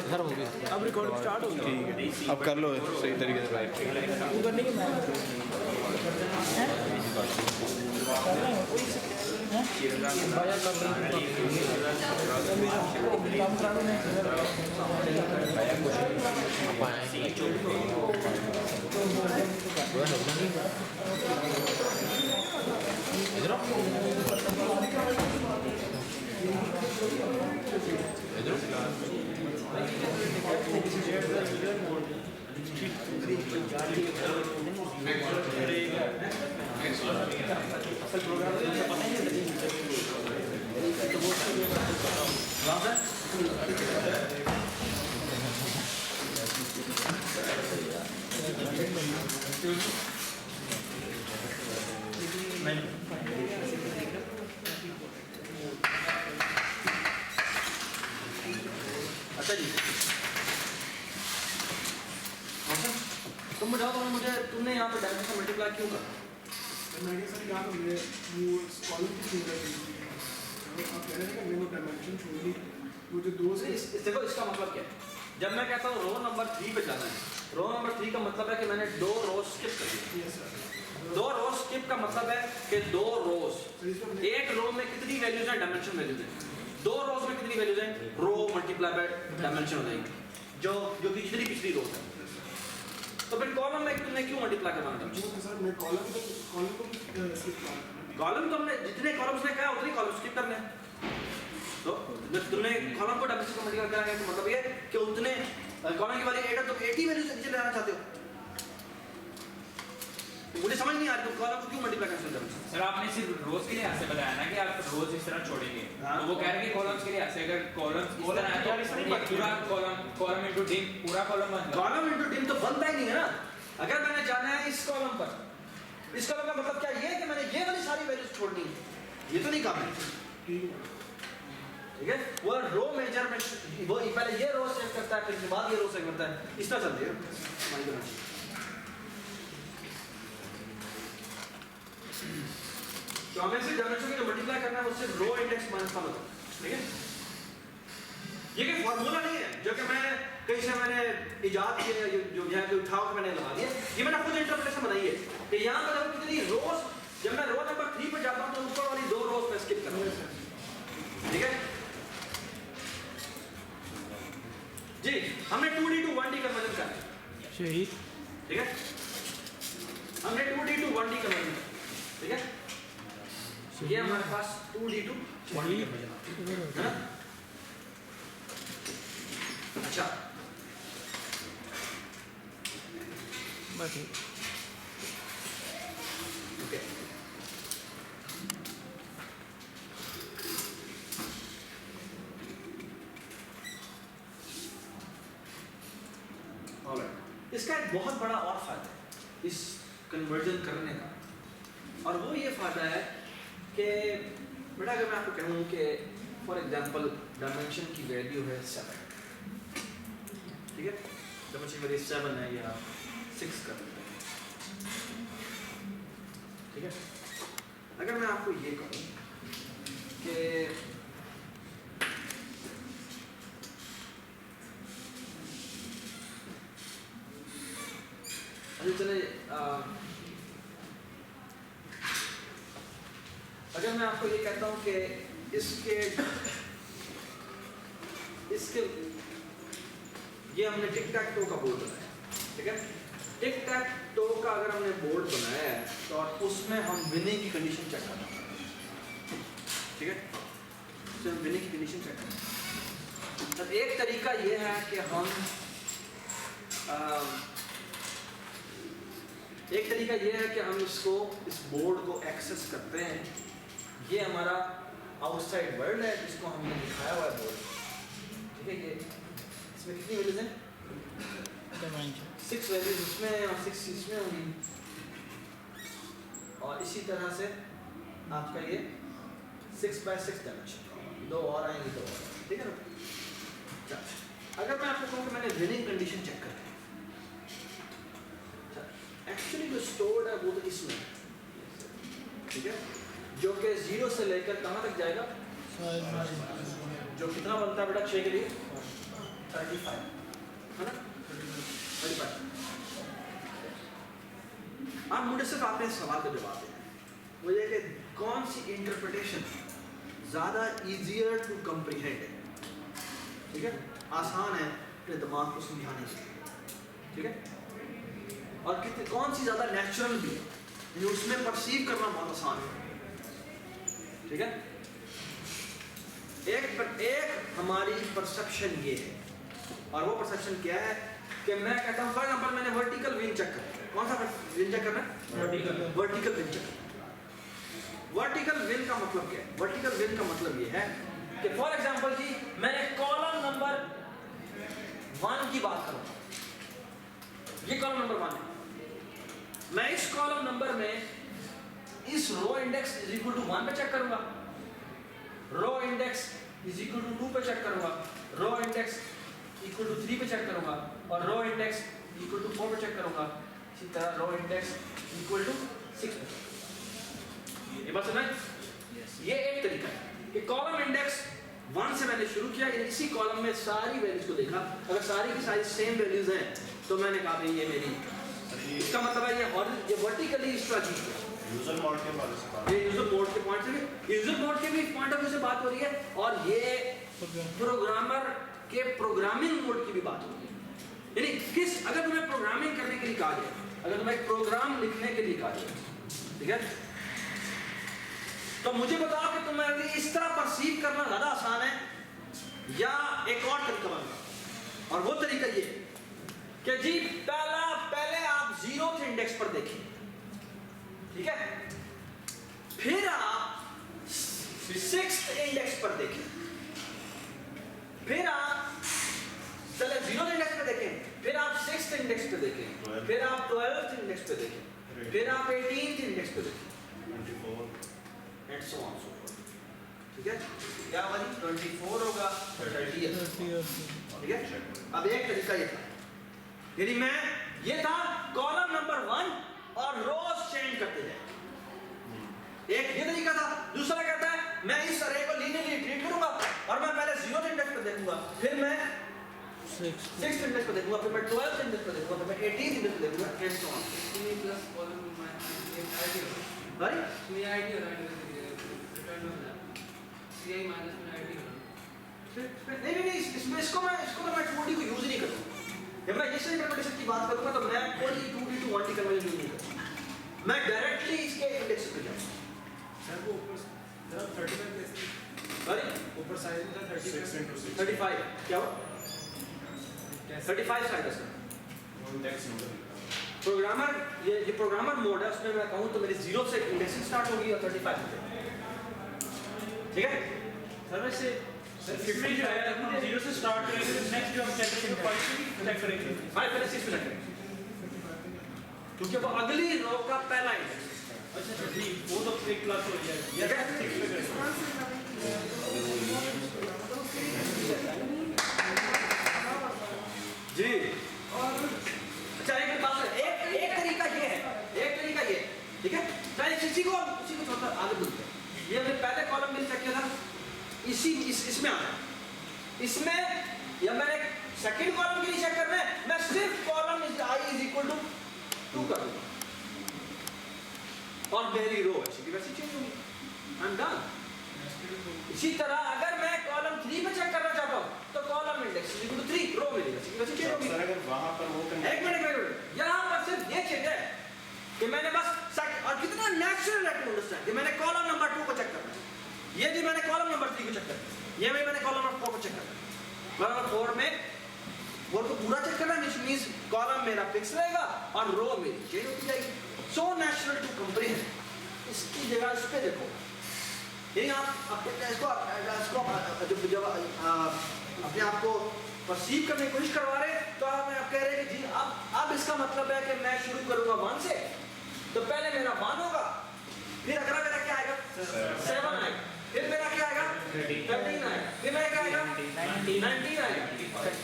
Sir हो गया। अब रिकॉर्डिंग स्टार्ट हो गई। ठीक है, अब कर लो सही तरीके से राइट। वो करने के मैं भैया कर अच्छा जी, तुम बताओ तो मुझे तुमने यहाँ पे डायमेंशन मल्टीप्लाई क्यों करा? मैंने सर यहाँ पे वो कॉलम की चीज़ है, आप कह रहे हैं कि मैंने डायमेंशन छोड़ी, वो जो दो से देखो इसका मतलब क्या है? जब मैं कहता हूँ रो नंबर 3 पे जाना है, रो नंबर 3 का मतलब है कि मैंने 2 रोज स्किप कर दी। यस सर, 2 रोज स्किप का मतलब है कि 2 रोज, एक रो में कितनी वैल्यूज हैं? डायमेंशन वैल्यूज हैं। 2 रोज में कितनी वैल्यूज हैं? रो मल्टीप्लाई बाय डायमेंशन हो जाएगी, जो पिछली पिछली रो है। तो फिर कॉलम में तुमने क्यों मल्टीप्लाई करवाना था? जो सर मैं कॉलम को स्किप कर, कॉलम तो हमने जितने कॉलम्स ने कहा उतने कॉलम स्किप करने हैं। तो जब तुमने कॉलम को डायमेंशन को मल्टीप्लाई करा है तो मतलब ये कि उतने कॉलम की वाली 8 तुम 80 वैल्यू से नीचे लाना चाहते हो। मुझे समझ नहीं आ रही तुम कॉलम को क्यों मल्टीप्लाई करते हो? सर आपने सिर्फ रोज के लिए ऐसे बताया ना कि आप रोज इस तरह छोड़ेंगे, तो वो कह रहे हैं कि कॉलम्स के लिए ऐसे, अगर कॉलम्स इस तरह है तो पूरा कॉलम इनटू डिम, पूरा कॉलम बन जाएगा। कॉलम इनटू डिम तो बनता ही नहीं है ना। अगर मैंने जाना है इस कॉलम पर, इस कॉलम का मतलब क्या ये है कि मैंने ये वाली सारी वैल्यूज छोड़नी है, ये तो नहीं काम है। ठीक है, वो रो मेजरमेंट, वो पहले ये रो सेव करता है, फिर उसके बाद ये रो सेव करता है, इस तरह चलती है। तो हमें सिर्फ डायमेंशन को मल्टीप्लाई करना है, वो सिर्फ रो इंडेक्स माइनस का मतलब, ठीक है। ये कोई फार्मूला नहीं है जो कि मैं कहीं से मैंने इजाद किया, जो यहाँ पे उठाव के मैंने लगा दिया। ये मैंने खुद इंटरप्रिटेशन बनाई है कि यहाँ पर देखो कितनी रोज, जब मैं रो नंबर 3 पर जाता हूँ तो ऊपर वाली 2 रोज में स्किप करता हूँ। ठीक है जी, हमने 2D to 1D कन्वर्जन करना है। शहीद ठीक है, हमने 2D to 1D कन्वर्जन, ठीक है। ये हमारे पास 2D to 1D कन्वर्जन है ना। अच्छा ओके, इसका एक बहुत बड़ा और फायदा है इस कन्वर्जन करने का, और वो ये फायदा है कि बेटा अगर मैं आपको कहूँ कि फॉर एग्जांपल डायमेंशन की वैल्यू है 7, ठीक है, डायमेंशन वैल्यू 7 है या 6 कर देते हैं। ठीक है, अगर मैं आपको ये कहूँ कि चले अगर मैं आपको ये कहता हूँ कि इसके ये हमने टिक टैक टो का बोर्ड बनाया, ठीक है। टिक टैक टो का अगर हमने बोर्ड बनाया है तो और उसमें हम विनिंग की कंडीशन चेक करना है, ठीक है। तो हम विनिंग की कंडीशन चेक करना है। अब एक तरीका ये है कि हम एक तरीका ये है कि हम इसको, इस बोर्ड को एक्सेस करते हैं। ये हमारा आउटसाइड वर्ल्ड है जिसको हमने दिखाया हुआ है बोर्ड, ठीक है। ये इसमें कितनी वैल्यूज हैं? 6 वैल्यूज इसमें और 6 इसमें होंगी, और इसी तरह से आपका ये 6x6 डायमेंशन, 2 और आएंगी, 2 और, ठीक है ना। अगर मैं आपको कहूँ कि मैंने विनिंग कंडीशन चेक कर, एक्चुअली जो स्टोर्ड है वो तो इसमें, ठीक है, जो कि 0 से लेकर कहाँ तक जाएगा, जो कितना बनता है बेटा 6 के लिए 35 है ना 35। अब मुझे सिर्फ आपने इस सवाल का जवाब देना है, वो ये कि कौन सी इंटरप्रिटेशन ज़्यादा ईजियर टू कम्प्रीहेंड है, ठीक है, आसान है अपने दिमाग को समझाने से, ठीक है, और कितनी कौन सी ज़्यादा नेचुरल भी है, यानी उसमें परसीव करना बहुत आसान है, ठीक है। एक हमारी परसेप्शन ये है, और वो परसेप्शन क्या है कि मैं कहता हूँ फॉर एग्जाम्पल मैंने वर्टिकल विंग चेक करना है, कौन सा विंग चेक करना है, vertical wing check. Vertical wing का मतलब क्या है, वर्टिकल विंग का मतलब ये है कि फॉर एग्जाम्पल जी मैंने कॉलम नंबर 1 की बात करूँ, ये कॉलम नंबर 1 है, मैं इस कॉलम नंबर में इस row index is equal to 1 पे चेक करूंगा, row index is equal to 2 पे चेक करूंगा, रो इंडेक्स इक्वल टू 3 पे चेक करूंगा, और रो इंडेक्स इक्वल टू 4 पे चेक करूंगा, इसी तरह रो इंडेक्स इक्वल टू 6 पे। ये बात समझ? ये एक तरीका है कि कॉलम इंडेक्स 1 से मैंने शुरू किया, इसी कॉलम में सारी वैल्यूज को देखा, अगर सारी की सारी सेम वैल्यूज हैं तो मैंने कहा भाई ये मेरी, इसका मतलब है ये वर्टिकली स्ट्रक्चर है। यूजर मोड के बारे में बात, ये यूजर मोड के पॉइंट से भी, यूजर मोड के भी पॉइंट ऑफ व्यू से बात हो रही है, और ये प्रोग्रामर के प्रोग्रामिंग मोड की भी बात हो रही है। यानी किस, अगर तुम्हें प्रोग्रामिंग करने के लिए कहा जाए, अगर तुम्हें एक प्रोग्राम लिखने के लिए कहा जाए, ठीक है, तो मुझे बताओ कि तुम्हारे लिए इस तरह परसीव करना ज्यादा आसान है या एक और तरीका बनेगा, और वो तरीका ये है कि जी पहले आप 0th इंडेक्स पर देखें, ठीक है, फिर आप 6th इंडेक्स पर देखें, फिर आप चले 0th इंडेक्स पे देखें, फिर आप 6th इंडेक्स पे देखें, फिर आप 12th इंडेक्स पे देखें, फिर आप 18th इंडेक्स पे देखें, 24 and so on so fourth, ठीक है, क्या वाली 24 होगा 30, ठीक है। अब एक तरीका ये था, यानी मैं ये था कॉलम नंबर 1 और रोज चेंज करते जाए, एक ये तरीका था। दूसरा कहता है मैं इस अरे को लीनियरली ट्रीट करूंगा और मैं पहले 0th इंडेक्स पे देखूंगा, फिर मैं 6th इंडेक्स पे देखूंगा, फिर मैं 12th इंडेक्स पे देखूंगा, फिर मैं 18th इंडेक्स पे देखूंगा, and so on. Plus column में आईडी सॉरी में आईडी और रिटर्न होना सीआई माइनस में आईडी होना। नहीं इसमें इसको मैं 2D को यूज नहीं करूंगा, जब मैं इस इंटरप्रिटेशन की बात करूंगा तो मैं कोई 2D to 1D conversion use नहीं करूंगा, मैं डायरेक्टली इसके इंडेक्स पे जाऊंगा। सर वो ऊपर 35 कैसे, सॉरी ऊपर साइज में 6 35 क्या हुआ, 35 साइड है सर। इंडेक्स नंबर प्रोग्रामर ये प्रोग्रामर मोड है, उसमें मैं कहूँ तो मेरी 0 से इंडेक्सिंग स्टार्ट होगी और 35 से, ठीक है सर। वैसे इसमें जो है हम 0 से स्टार्ट करेंगे, नेक्स्ट जो हम चेक करेंगे 5 से भी सेलेक्ट करेंगे, 5 पहले 6 सेलेक्ट करेंगे क्योंकि वो अगली रो का पहला इंडेक्स। अच्छा ठीक, वो तो एक क्लास हो जाएगा, ठीक है जी। अच्छा एक बात है, एक तरीका ये है, ठीक है, मैं इसी को थोड़ा आगे बढ़ते हैं। ये हमने पहले कॉलम में चेक किया था, इसमें आना, इसमें या मैंने सेकंड कॉलम के लिए चेक करना है, मैं सिर्फ column i is equal to 2 कर दूंगा और मेरी रो ऐसी की वैसी चेंज होगी, आई एम डन। इसी तरह अगर मैं कॉलम 3 पे चेक करना चाहता हूं तो column index is equal to 3 row मिलेगी, ऐसी की वैसी चेंज होगी। सर अगर वहां पर वो एक मिनट यहां पर सिर्फ ये चेंज है कि मैंने बस और कितना नेचुरल है टू अंडरस्टैंड कि मैंने कॉलम नंबर 2 को चेक करना है, ये जी मैंने कॉलम नंबर 3 को चेक करना है, ये भी मैंने कॉलम नंबर 4 को चेक करना है, कॉलम 4 में वो तो पूरा चेक करना है, which means कॉलम मेरा फिक्स रहेगा और रो मेरी चेंज होती जाएगी। सो नेचुरल टू कंप्रीहेंड, इसकी जगह इस पे देखो, यही आप इसको जब अपने आप को परसीव करने की कोशिश करवा रहे तो आप कह रहे हैं कि जी अब इसका मतलब है कि मैं शुरू करूंगा 1 से, तो पहले मेरा 1 होगा, फिर अगला मेरा क्या आएगा 7 आएगा, फिर मेरा क्या आएगा 13 आएगा, फिर मेरा क्या आएगा 19 आएगा, 25।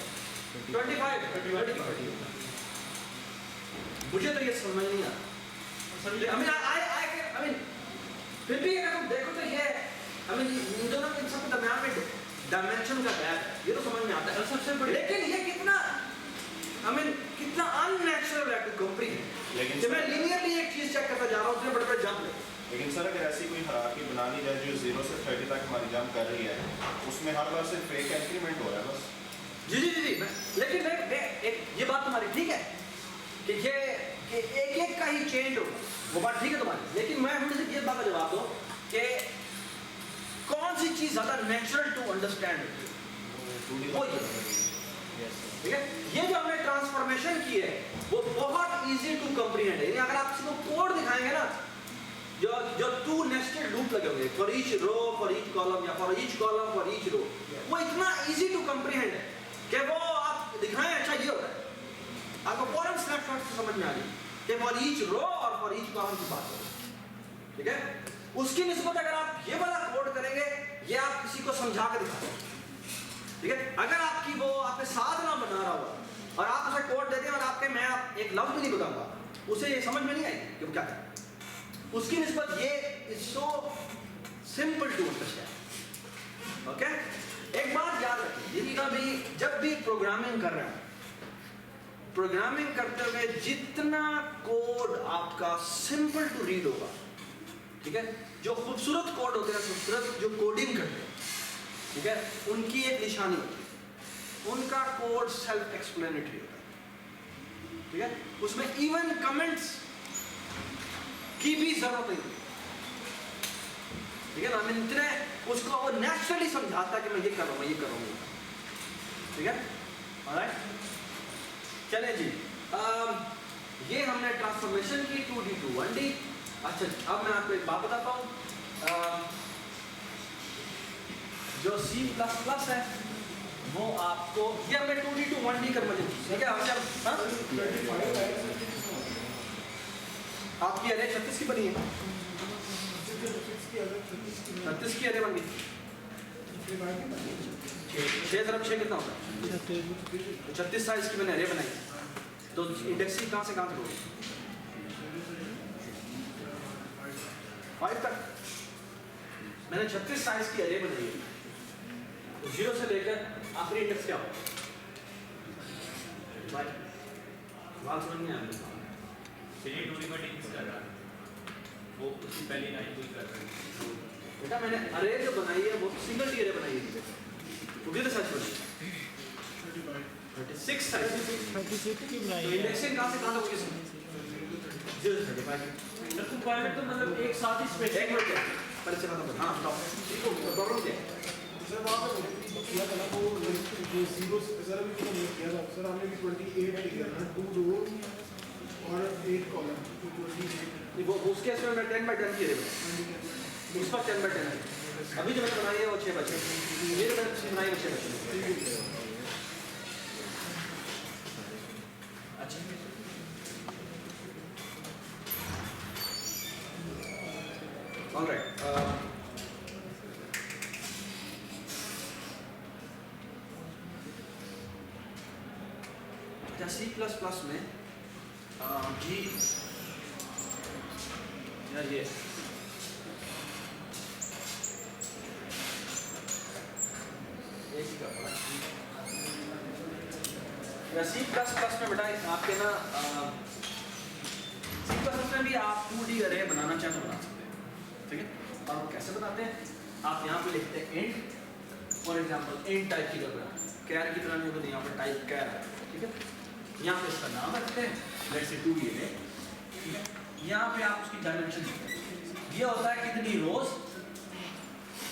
मुझे तो ये समझ नहीं आता, फिर भी अगर तुम देखो तो ये इन दोनों इन सब के दरमियान में डायमेंशन का गैप है, ये तो समझ में आता है। और सबसे बड़ी लेकिन ये कितना कितना अननेचुरल है टू कंप्रीहेंड लेकिन कि मैं लीनियरली एक चीज चेक करता जा रहा हूँ, बड़े बड़े जंप ले। लेकिन सर अगर ऐसी कोई हायरार्की बना ली जाए जो 0 से 30 तक हमारी जंप कर रही है, उसमें हर बार सिर्फ एक इंक्रीमेंट हो रहा है बस। जी जी जी जी लेकिन एक ये बात तुम्हारी ठीक है कि ये कि एक एक का ही चेंज होगा, वो बात ठीक है तुम्हारी। लेकिन मैं हमें से ये बात का जवाब दो कि कौन सी चीज ज्यादा नेचुरल टू अंडरस्टैंड होती है, वो ये। ठीक है, ये जो हमने ट्रांसफॉर्मेशन की है वो बहुत इजी टू कंप्रीहेंड है। अगर आप किसी को कोड दिखाएंगे ना, जो 2 नेस्टेड लूप लगे होंगे for each row, for each column, या for each column, for each row, वो इतना इजी टू कंप्रीहेंड है कि वो आप दिखाएं अच्छा ये होता है, आपको फौरन स्नैपशॉट से समझ में आ गई कि फॉर ईच रो और फॉर ईच कॉलम की बात हो। ठीक है, उसकी निस्बत अगर आप ये वाला कोड करेंगे, ये आप किसी को समझा के दिखाते हैं। ठीक है, अगर आपकी वो आपके साथ ना बना रहा हुआ और आप उसे कोड देते हैं और आपके मैं आप एक लफ्ज भी नहीं बताऊंगा, उसे ये समझ में नहीं आएगी कि वो क्या है। उसकी निस्बत ये is so simple to understand. Okay, एक बात याद रखिए, जब भी प्रोग्रामिंग कर रहे हैं, प्रोग्रामिंग करते हुए जितना कोड आपका सिंपल टू रीड होगा, ठीक है, जो खूबसूरत कोड होते हैं, खूबसूरत जो कोडिंग करते हैं, ठीक है, उनकी एक निशानी होती है, उनका कोड सेल्फ एक्सप्लेनेटरी होता है। ठीक है, उसमें इवन कमेंट्स की भी जरूरत नहीं होती। ठीक है ना, मैं इतने उसको वो नेचुरली समझाता है कि मैं ये कर रहा हूँ, मैं ये कर रहा हूँ। ठीक है, ऑलराइट, चलें जी, ये हमने ट्रांसफॉर्मेशन की 2D to 1D। अच्छा, अब मैं आपको एक बात बताता हूँ, जो C++ है वो आपको, ये हमने 2D to 1D कर मुझे, ठीक है, आपकी अरे 36 की बनी है, 36 की अरे बन गई, 6 × 6 कितना होता है, 36 साइज की मैंने अरे बनाई, तो इंडेक्स कहाँ से कहाँ तक होगी, 5 तक। मैंने 36 साइज की अरे बनाई है, तो 0 से लेकर आखिरी इंडेक्स क्या होगा, बात समझ में आ रही है। चलिए 2D में डिक्स कर रहा है, वो उसकी पहली लाइन कोई कर रहा है। बेटा मैंने अरे जो बनाई है वो सिंगल टी अरे बनाई है, वो भी तो सच बनाई है, 36 साइज, 36 की बनाई तो है। इंडेक्सिंग कहाँ से कहाँ तक होगी, 0 से 35। रिक्वायरमेंट तो मतलब एक साथ ही स्पेस। एक मिनट पहले से खत्म कर, हाँ प्रॉब्लम क्या है। सर वहाँ पे किया था ना, वो 0 सर अभी तो नहीं किया था सर, हमने भी 28 किया था, 2 रो और 8 कॉलम, 28। वो उसके इसमें मैं 10/10 की अरे उस पर 10/10 है। अभी जो मैंने बनाई है वो 6/6, ये जो मैंने बनाई है वो 6/6। अच्छा, ऑलराइट, अच्छा C++ में जी यार ये एक ही का पड़ा या C++ में बेटा आपके ना C++ में भी आप 2D अरे बनाना चाहें तो बना सकते हैं। ठीक है, और वो कैसे बनाते हैं, आप यहाँ पे लिखते हैं int, for example int type की करना, कैर की तरह नहीं होता, यहाँ पे टाइप कैर है। ठीक है, यहाँ पे इसका नाम रखते हैं, लेट्स से 2D अरे। ठीक है, यहाँ पे आप उसकी डायमेंशन देते हैं, ये होता है कितनी रोज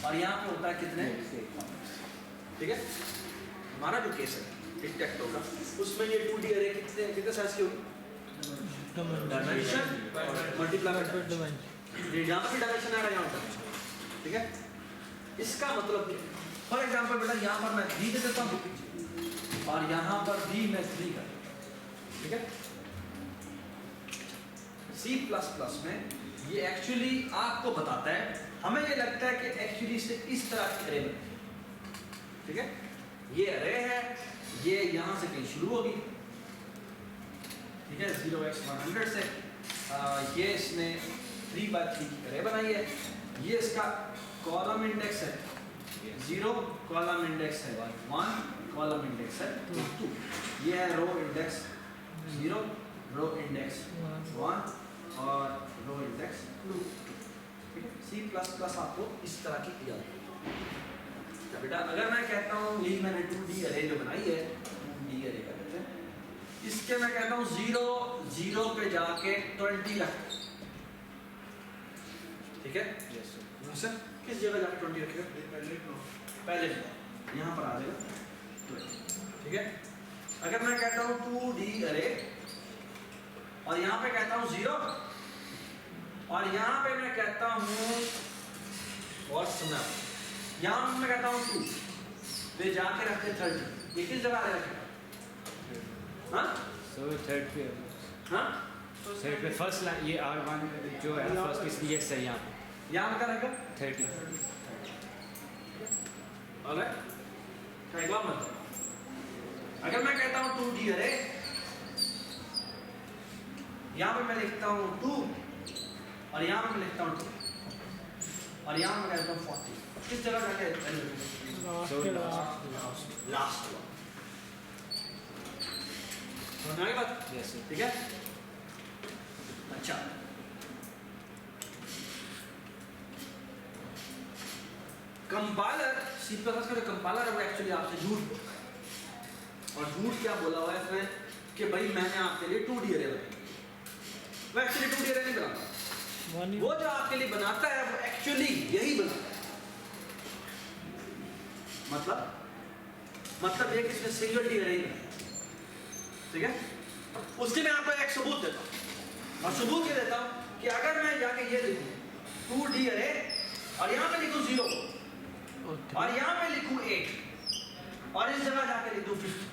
और यहाँ पे होता है कितने। ठीक है, हमारा जो केस है डिटेक्ट होगा, उसमें ये 2D अरे कितने साइज की होगी, डायमेंशन मल्टीप्लाई बाय डायमेंशन, ये यहाँ पे डायमेंशन आएगा यहाँ पर। ठीक है, इसका मतलब फॉर एग्जांपल बेटा यहाँ पर मैं 3 दे देता हूँ और यहाँ पर भी मैं 3 कर। ठीक है, C++ में ये एक्चुअली आपको बताता है, हमें ये लगता है कि एक्चुअली से इस तरह की अरे बने। ठीक है, ये अरे है, ये यहाँ से कहीं शुरू होगी। ठीक है, 0x100 से ये इसने 3/3 की अरे बनाई है, ये इसका कॉलम इंडेक्स है 0 कॉलम इंडेक्स है 1, कॉलम इंडेक्स है 2। ये है रो इंडेक्स 0, रो इंडेक्स 1 और रो इंडेक्स 2। C++ आपको इस तरह की इजाजत। बेटा अगर मैं कहता हूँ यही मैंने 2D अरे जो बनाई है 2D अरे का कहते हैं, इसके मैं कहता हूँ 0 0 पे जाके 20 रख, ठीक है? सर किस जगह जाके 20 रखेगा? पहले यहाँ पर आ जाएगा 20, ठीक है? अगर मैं कहता हूँ 2D अरे और यहाँ पे कहता हूँ 0 और यहाँ पे मैं कहता हूँ और सुना, यहाँ मैं कहता हूँ 2 वे जाके रखते 30, ये किस जगह आ रखेगा? हाँ? So third पे हाँ? third पे first line ये R1 जो है first इसलिए सही यहाँ पे यहाँ क्या रहेगा? 30। ऑलराइट, तो एक बार मतलब अगर मैं कहता हूँ 2D अरे, यहाँ पे मैं लिखता हूँ 2 और यहाँ पे मैं लिखता हूँ 2 और यहाँ मैं कहता हूँ 40, किस जगह जाके लास्ट वन। समझ आई बात? Yes, sir. ठीक है? अच्छा, कंपाइलर C++ का जो कंपाइलर है वो एक्चुअली आपसे झूठ बोल रहा है। और झूठ क्या बोला हुआ है इसमें कि भाई मैंने आपके लिए 2D अरे बनाई, वो एक्चुअली 2D अरे नहीं बनाता, वो जो आपके लिए बनाता है वो एक्चुअली यही बनाता है। मतलब ये कि इसमें सिंगल डी अरे ही बनाया, ठीक है? उसके मैं आपको एक सबूत देता हूँ और सबूत ये देता हूँ कि अगर मैं जाके ये लिखूँ 2D अरे और यहाँ पे लिखूँ 0 और यहाँ पे लिखूँ 8 और इस जगह जाके लिखूँ 50,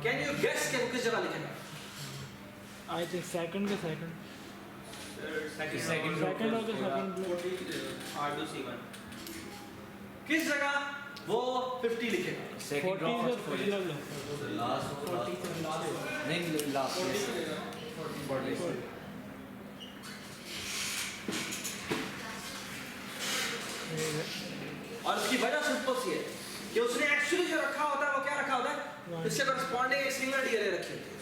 कैन यू गेस कि वो किस जगह लिखेगा? I think second के second Second हो गया second R2C1 किस जगह वो 50 लिखेगा? second 40 row से first पहला लो नहीं last yes. और उसकी वजह सिंपल सी है कि उसने एक्चुअली जो रखा होता है वो क्या रखा होता है? इससे करस्पॉन्डिंग एक सिंगल डी अरे रखी होती है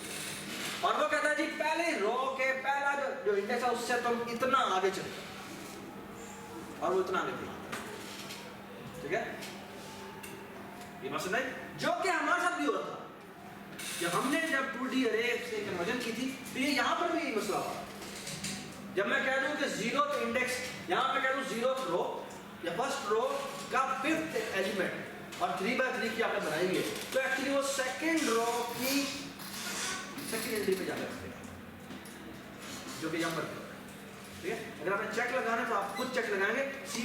और वो कहता है जी पहले रो के पहला जो इंडेक्स है उससे तुम इतना आगे चलो और वो इतना आगे चला, ठीक है? ये बात समझ आई? जो कि हमारे साथ भी हो रहा था जब हमने 2D अरे से कन्वर्जन की थी, तो ये यहाँ पर भी यही मसला हुआ। जब मैं कह दूं कि 0th इंडेक्स यहाँ पे कह दूं 0th रो या फर्स्ट रो का 5th एलिमेंट और 3x3 की आपने बनाई है, तो एक्चुअली वो सेकंड रो की सेकंड एंट्री पे जाकर रखेगा जो कि यहाँ पर, ठीक है? अगर आपने चेक लगाना है तो आप खुद चेक लगाएंगे। C++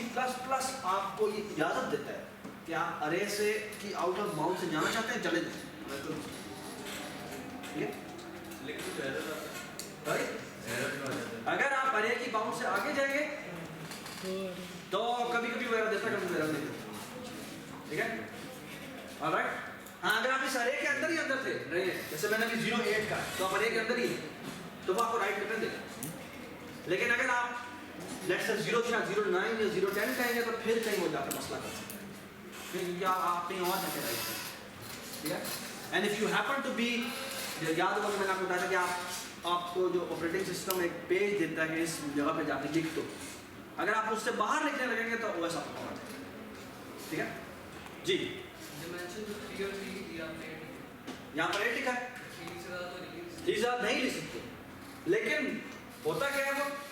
आपको ये इजाजत देता है कि आप अरे से की आउट ऑफ बाउंड से जाना चाहते हैं चले जाए, ठीक है? अगर आप अरे की बाउंड से आगे जाएंगे तो कभी कभी वगैरह देता है, कभी वगैरह नहीं देता, ठीक है? ऑलराइट, हाँ अगर आप इस अरे के अंदर ही अंदर थे रहे, जैसे मैंने अभी 0 8 का, तो आप अरे के अंदर ही तो वो आपको राइट रिटर्न देगा। लेकिन अगर आप लेट्स से 0 9 या 0 10 कहेंगे तो फिर कहीं हो जाकर मसला कर सकते हैं, क्योंकि आप कहीं और जाके राइट करें, ठीक है? And if you happen to be, याद होगा मैंने आपको बताया था कि आपको जो ऑपरेटिंग सिस्टम एक पेज देता है कि इस जगह पे जाके लिख दो, अगर आप उससे बाहर लिखने लगेंगे तो वैसा आपको होना चाहिए, ठीक है जी? डिमेंशन जो 3 और 3 दिया आपने, यहाँ पर 8 लिखा है, 3 से ज़्यादा तो नहीं, 3 से ज़्यादा नहीं लिख सकते, लेकिन होता क्या है?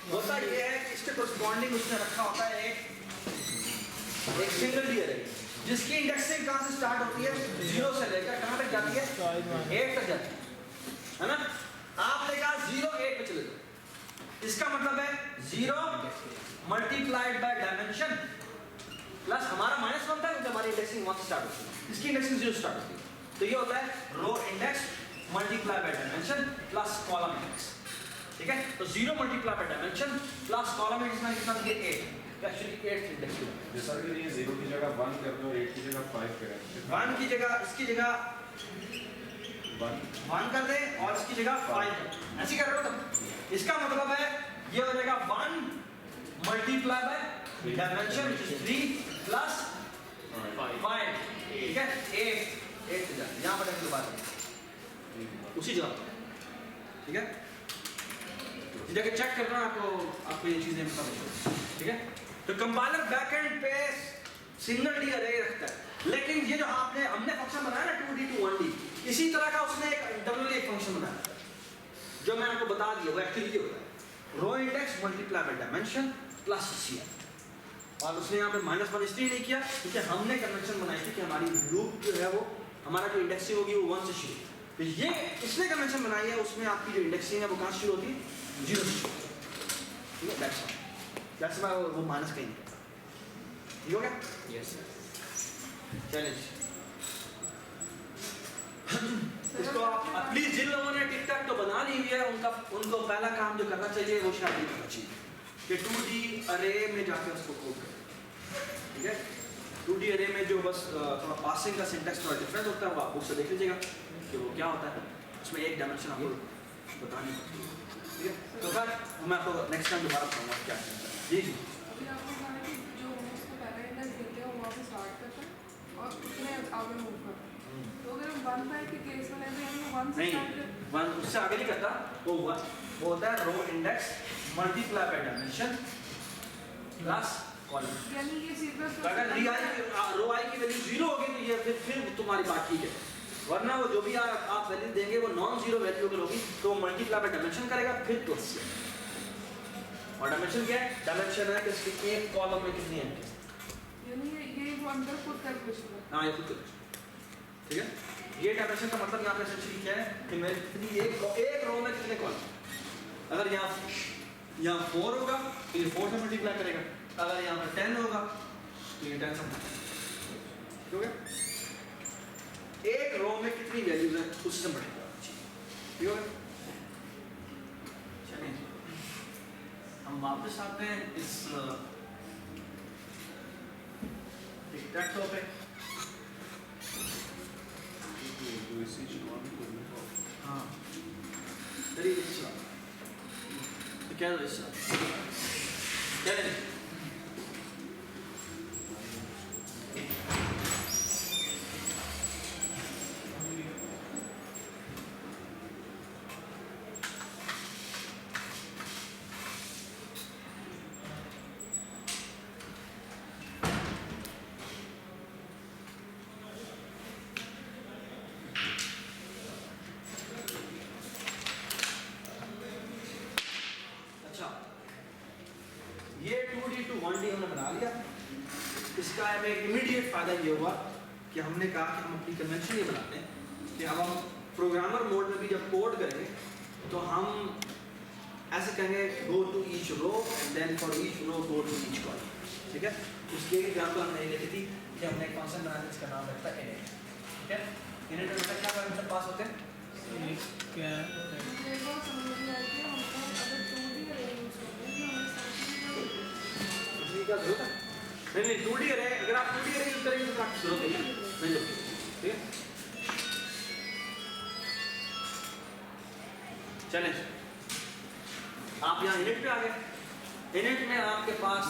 वो होता ये है कि इसके कोरस्पॉन्डिंग उसने रखा होता है एक सिंगल डी अरे जिसकी इंडेक्सिंग कहाँ से स्टार्ट होती है? 0 से लेकर कहाँ तक जाती है? 8 तक जाती है ना? आपने कहा 0 8 पे चले जाओ, इसका मतलब है 0 मल्टीप्लाइड बाय डायमेंशन प्लस हमारा -1 था क्योंकि हमारी इंडेक्सिंग 1 से स्टार्ट होती है, इसकी इंडेक्सिंग 0 स्टार्ट होती है, तो ये होता है row index multiply by dimension plus column index, ठीक है? तो 0 multiply by dimension plus column index में कितना दिया? 8, एक्चुअली 8 इंडेक्स है। जैसा कि ये 0 की जगह 1 कर दो, 8 की जगह 5 करें, 1 की जगह इसकी जगह 1 कर दे और इसकी जगह 5 कर दे, ऐसे कर रहे हो तब इसका मतलब है ये हो जाएगा 1 multiply by dimension which is 3 plus 5 ठीक है 8 पे जाए यहाँ पर जाने के बाद उसी जगह पर ठीक है इस जगह चेक करना आपको ये चीज़ें पता चलें ठीक है। तो कंपाइलर बैकएंड पे सिंगल डी अरे रखता है लेकिन ये जो हमने फंक्शन बनाया ना 2D to 1D इसी तरह का उसने एक इंटरनली एक फंक्शन बनाया जो मैं आपको बता दिया वो एक्चुअली ये होता है row index multiply by dimension plus C और उसने यहाँ पे -1 इसलिए नहीं किया क्योंकि हमने कन्वेंशन बनाई थी कि हमारी लूप जो है वो हमारा जो इंडेक्सिंग होगी वो 1 से शुरू तो ये इसने कन्वेंशन बनाई है उसमें आपकी जो इंडेक्सिंग है वो कहाँ शुरू होती है 0 से ठीक है दैट्स व्हाई वो माइनस कहीं ठीक हो गया यस चैलेंज इसको आप प्लीज जिन लोगों ने टिक टैक तो बना ली हुई है उनको पहला काम जो करना चाहिए वो शायद ये करना चाहिए कि 2D अरे में जाके उसको कोड करें ठीक है 2D अरे में जो बस थोड़ा पासिंग का सिंटैक्स थोड़ा डिफरेंट होता है वो आप बुक से देख लीजिएगा कि वो क्या होता है उसमें एक डायमेंशन आपको बतानी पड़ती है ठीक है तो फिर मैं आपको नेक्स्ट टाइम दोबारा बताऊंगा क्या करना है जी अभी आपको कहा कि जो उसको पहला इंडेक्स देते हैं वो वहाँ से स्टार्ट करते हैं और उसने आगे मूव करते हैं तो अगर हम 1 5 के केस में लेते हैं तो 1 से स्टार्ट करते हैं वन उससे आगे नहीं करता वो होता है row index multiply by dimension plus column यानी ये सीक्वेंस अगर रो आई की वैल्यू 0 होगी तो ये फिर तुम्हारी बात ठीक है वरना वो जो भी आप वैल्यू देंगे वो नॉन जीरो वैल्यू अगर होगी तो मल्टीप्लाई बाय डायमेंशन करेगा फिर प्लस और डायमेंशन क्या है डायमेंशन है कि इसकी एक कॉलम में कितनी एंट्रीज यानी ये वो अंदर खुद कैलकुलेशन है हाँ ये खुद ठीक है ये डायमेंशन का मतलब यहाँ पे एसेंशियली क्या है कि मेरी कितनी एक रो में कितने कॉलम अगर यहाँ 4 होगा तो ये 4 से मल्टीप्लाई करेगा अगर यहाँ पर 10 होगा तो ये 10 से ठीक हो गया एक रो में कितनी वैल्यूज है उससे मल्टीप्लाई ठीक हो गया चलिए हम वापस आते हैं इस टिक टैक टो पे हाँ चलिए इसका तो क्या है इसका क्या है ये 2D to 1D हमने बना लिया इसका हमें इमीडिएट फ़ायदा ये हुआ कि हमने कहा कि हम अपनी कन्वेंशन ये बनाते हैं कि अब हम प्रोग्रामर मोड में भी जब कोड करेंगे तो हम ऐसे कहेंगे go to each row and then for each row go to each column ठीक है उसके एग्जाम्पल हमने ये लिखी थी कि हमने एक फंक्शन बनाया था जिसका नाम रखता है इनिट ठीक है इनिट में क्या पैरामीटर पास होते हैं क्या ये बहुत समझ में आया कि हमको अगर 2D अरे यूज करते हैं तो हमें क्या जरूरत है नहीं 2D अरे अगर आप 2D अरे यूज करेंगे तो प्रैक्टिस जरूरत नहीं है ठीक है चलें आप यहाँ इनिट पे आ गए इनिट में आपके पास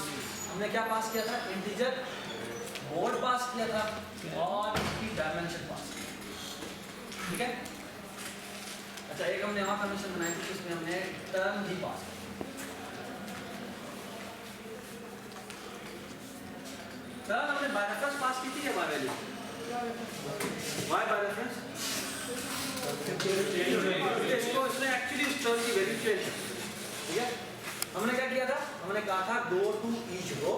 हमने क्या पास किया था इंटीजर बोर्ड पास किया था और इसकी डायमेंशन पास ठीक है अच्छा एक हमने और कमीशन बनाई थी जिसमें हमने टर्म भी पास टर्म हमने बाय रेफरेंस पास की थी या by value why by reference इसको इसने एक्चुअली इस टर्म की वैल्यू चेंज ठीक है हमने क्या किया था हमने कहा था go to each row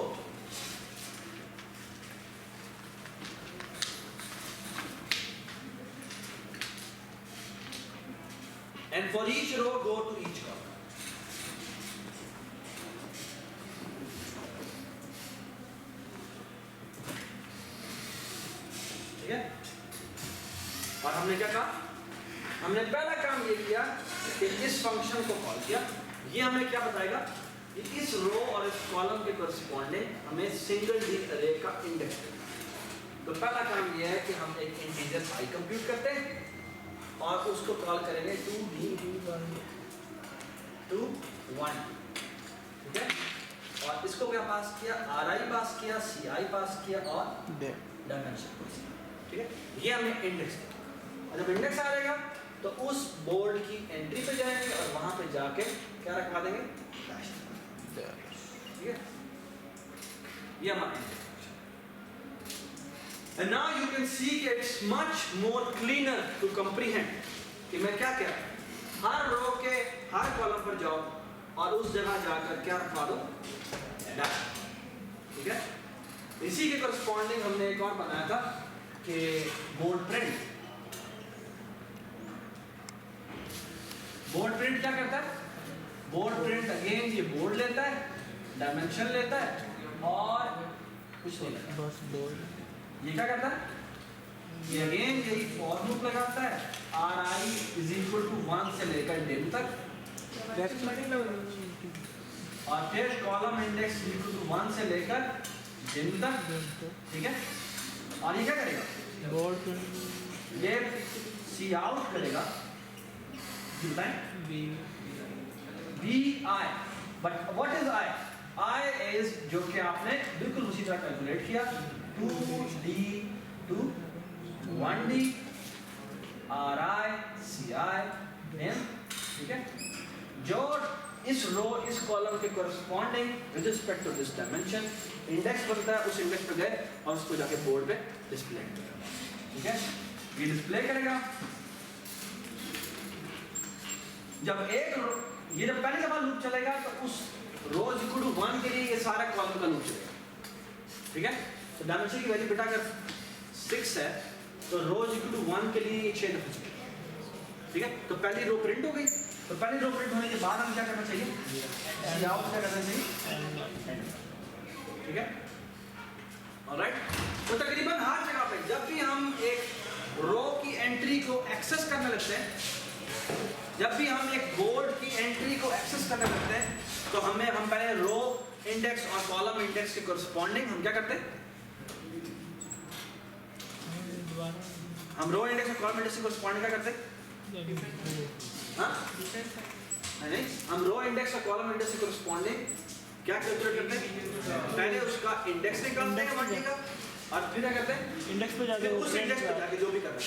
and for each row go to each column ठीक है और हमने क्या कहा हमने पहला काम ये किया कि इस फंक्शन को कॉल किया ये हमें क्या बताएगा कि इस रो और इस कॉलम के करस्पॉन्डिंग हमें सिंगल डी अरे का इंडेक्स देना तो पहला काम ये है कि हम एक इंटीजर i कंप्यूट करते हैं और उसको कॉल करेंगे 2d to 1 ठीक है और इसको क्या पास किया ri पास किया ci पास किया और डायमेंशन। ठीक है, ये हमें इंडेक्स, और जब इंडेक्स आ जाएगा तो उस बोर्ड की एंट्री पे जाएंगे और वहां पे जाके क्या रखवा देंगे, ठीक है, ये हमारा index. And now you can see it's much more cleaner to comprehend कि मैं क्या कह रहा हूं, हर रो के हर कॉलम पर जाओ और उस जगह जाकर क्या रखवा दो, डैश। ठीक है, इसी के करस्पॉन्डिंग हमने एक और बनाया था कि बोर्ड प्रिंट। बोर्ड प्रिंट क्या करता है, बोर्ड प्रिंट अगेन ये बोर्ड लेता है, डायमेंशन लेता है और कुछ नहीं लेता, बस बोर्ड। ये क्या करता है, ये अगेन यही फॉर लूप लगाता है, ri = 1 से लेकर din तक, और फिर कॉलम इंडेक्स = 1 से लेकर दिन तक। ठीक है, और ये क्या करेगा, बोर्ड ये सी आउट करेगा, vi, but what is i is जो कि आपने बिल्कुल उसी तरह कैलकुलेट किया, 2d to 1d ri ci n। ठीक है, जो इस रो इस कॉलम के corresponding with respect to this dimension index बनता है, उस इंडेक्स पे गए और उसको जाके बोर्ड पे डिस्प्ले करेगा। ठीक है, ये डिस्प्ले करेगा। जब ये जब पहली दफा लूप चलेगा तो उस रो = 1 के लिए ये सारा कॉलम का लूप चलेगा। ठीक है, तो डायमेंशन की वैल्यू बेटा अगर 6 है तो रो = 1 के लिए ये 6 दफा चलेगा। ठीक है, तो पहली रो प्रिंट हो गई, तो पहली रो प्रिंट होने के बाद हम क्या करना चाहिए, सी आउट क्या करना चाहिए। ठीक है, ऑलराइट। तो तकरीबन हर जगह पे जब भी हम एक रो की एंट्री को एक्सेस करने लगते हैं, जब भी हम एक बोर्ड की एंट्री को एक्सेस करने लगते हैं, तो हम पहले रो इंडेक्स और कॉलम इंडेक्स के कोरस्पॉन्डिंग हम क्या करते हैं, हम रो इंडेक्स और कॉलम इंडेक्स के कोरस्पॉन्डिंग क्या करते हैं, हाँ नहीं, हम रो इंडेक्स और कॉलम इंडेक्स के कोरस्पॉन्डिंग क्या कैलकुलेट करते हैं, पहले उसका इंडेक्स निकालते हैं मल्टी का, और फिर क्या करते हैं, इंडेक्स पे जाके उस इंडेक्स पे जाके जो भी करना है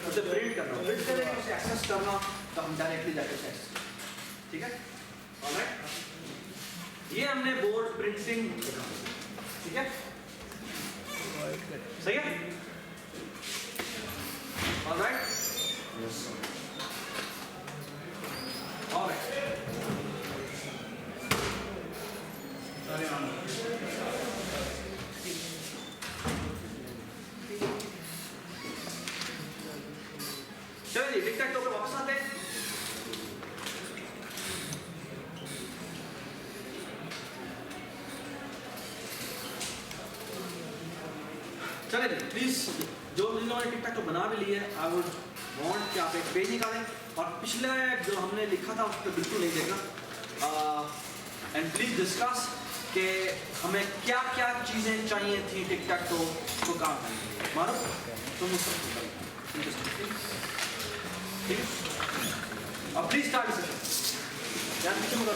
उसे प्रिंट करना, प्रिंट करके उसे एक्सेस करना, तो हम डायरेक्टली जाके उसे एक्सेस। ठीक है, ऑलराइट, ये हमने बोर्ड प्रिंटिंग देखा। ठीक है, सही है, ऑलराइट, ऑलराइट। चलो जी टिक टैक पे वापस आते हैं। चले जी प्लीज, जो जिन लोगों ने टिक टैक बना भी लिया है, आई वुड वांट कि आप एक पेज निकालें और पिछले जो हमने लिखा था उस पर बिल्कुल नहीं देखना, एंड प्लीज डिस्कस कि हमें क्या क्या चीज़ें चाहिए थी टिक टैक को काम करने के लिए। मारो तो मुझसे ठीक है, अब प्लीज स्टार्ट सेशन। यार पीछे मुड़ा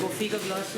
कॉफी का ग्लास